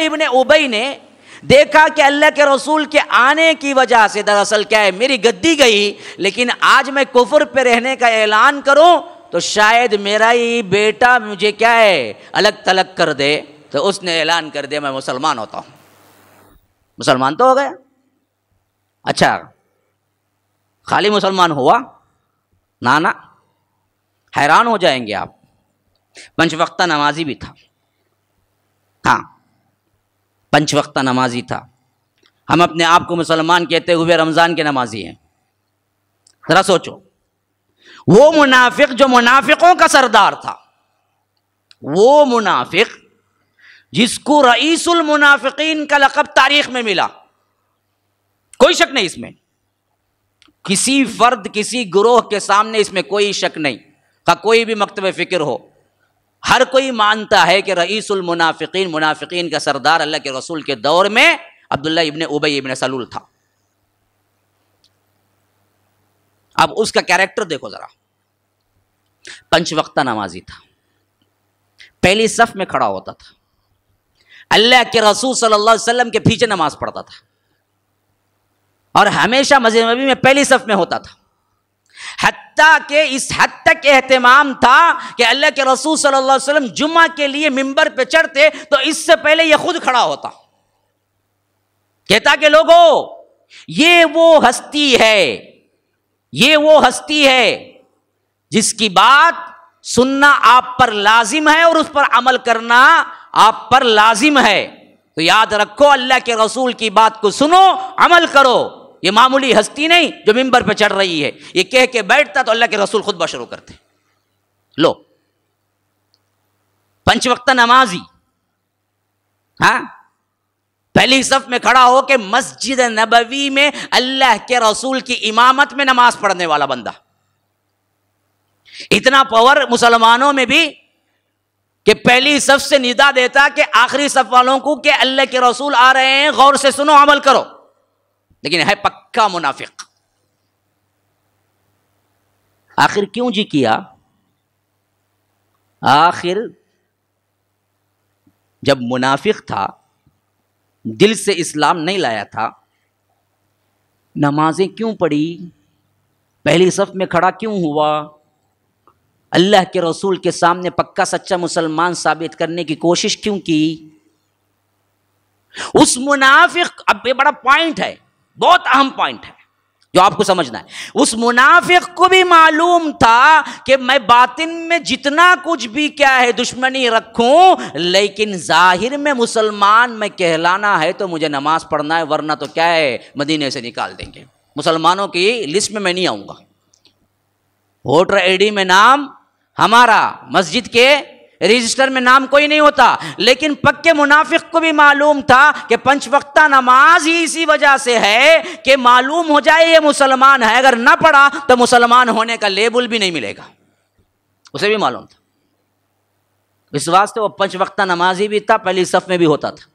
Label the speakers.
Speaker 1: ابن ابی نے دیکھا کہ اللہ کے رسول کے آنے کی وجہ سے دراصل کیا ہے، میری گدی گئی، لیکن آج میں کفر پہ رہنے کا اعلان کروں تو شاید میرا ہی بیٹا مجھے کیا ہے الگ تلگ کر دے، تو اس نے اعلان کر دیا میں مسلمان ہوتا ہوں۔ مسلمان تو ہو گیا۔ اچھا خالی مسلمان ہوا؟ نہ، حیران ہو جائیں گے آپ، 5 وقتہ نمازی بھی تھا۔ ہاں 5 وقتہ نمازی تھا۔ ہم اپنے آپ کو مسلمان کہتے ہوئے رمضان کے نمازی ہیں۔ ذرا سوچو، وہ منافق جو منافقوں کا سردار تھا، وہ منافق جس کو رئیس المنافقین کا لقب تاریخ میں ملا، کوئی شک نہیں اس میں، کسی فرد کسی گروہ کے سامنے اس میں کوئی شک نہیں، کا کوئی بھی مکتب فکر ہو، ہر کوئی مانتا ہے کہ رئیس المنافقین، منافقین کا سردار اللہ کے رسول کے دور میں عبداللہ ابن ابی ابن سلول تھا۔ اب اس کا کیریکٹر دیکھو ذرا، 5 وقتہ نمازی تھا، پہلی صف میں کھڑا ہوتا تھا، اللہ کے رسول صلی اللہ علیہ وسلم کے پیچھے نماز پڑھتا تھا، اور ہمیشہ مسجد نبوی میں پہلی صف میں ہوتا تھا، حتیٰ کہ اس حد تک اہتمام تھا کہ اللہ کے رسول صلی اللہ علیہ وسلم جمعہ کے لیے ممبر پہ چڑھتے تو اس سے پہلے یہ خود کھڑا ہوتا، کہتا کہ لوگوں یہ وہ ہستی ہے، یہ وہ ہستی ہے جس کی بات سننا آپ پر لازم ہے اور اس پر عمل کرنا آپ پر لازم ہے، تو یاد رکھو اللہ کے رسول کی بات کو سنو، عمل کرو۔ یہ معمولی ہستی نہیں جو ممبر پہ چڑھ رہی ہے، یہ کہہ کے بیٹھتا تو اللہ کے رسول خود شروع کرتے۔ لو 5 وقتہ نمازی، ہاں پہلی صف میں کھڑا ہو کے مسجد نبوی میں اللہ کے رسول کی امامت میں نماز پڑھنے والا بندہ، اتنا پاور مسلمانوں میں بھی کہ پہلی صف سے ندا دیتا کہ آخری صف والوں کو کہ اللہ کے رسول آ رہے ہیں، غور سے سنو، عمل کرو، لیکن ہے پکا منافق۔ آخر کیوں جی کیا؟ آخر جب منافق تھا، دل سے اسلام نہیں لایا تھا، نمازیں کیوں پڑھی؟ پہلی صف میں کھڑا کیوں ہوا؟ اللہ کے رسول کے سامنے پکا سچا مسلمان ثابت کرنے کی کوشش کیوں کی؟ اس منافق، اب یہ بڑا پوائنٹ ہے، بہت اہم پوائنٹ ہے جو آپ کو سمجھنا ہے، اس منافق کو بھی معلوم تھا کہ میں باطن میں جتنا کچھ بھی کیا ہے دشمنی رکھوں، لیکن ظاہر میں مسلمان میں کہلانا ہے تو مجھے نماز پڑھنا ہے، ورنہ تو کیا ہے مدینے سے نکال دیں گے، مسلمانوں کی لسٹ میں نہیں آؤں گا، ووٹر آئی ڈی میں نام ہمارا، مسجد کے رجسٹر میں نام کوئی نہیں ہوتا۔ لیکن پکے منافق کو بھی معلوم تھا کہ 5 وقتہ نماز ہی اسی وجہ سے ہے کہ معلوم ہو جائے یہ مسلمان ہے، اگر نہ پڑھا تو مسلمان ہونے کا لیبل بھی نہیں ملے گا، اسے بھی معلوم تھا، اس واسطے وہ 5 وقتہ نمازی بھی تھا، پہلی صف میں بھی ہوتا تھا۔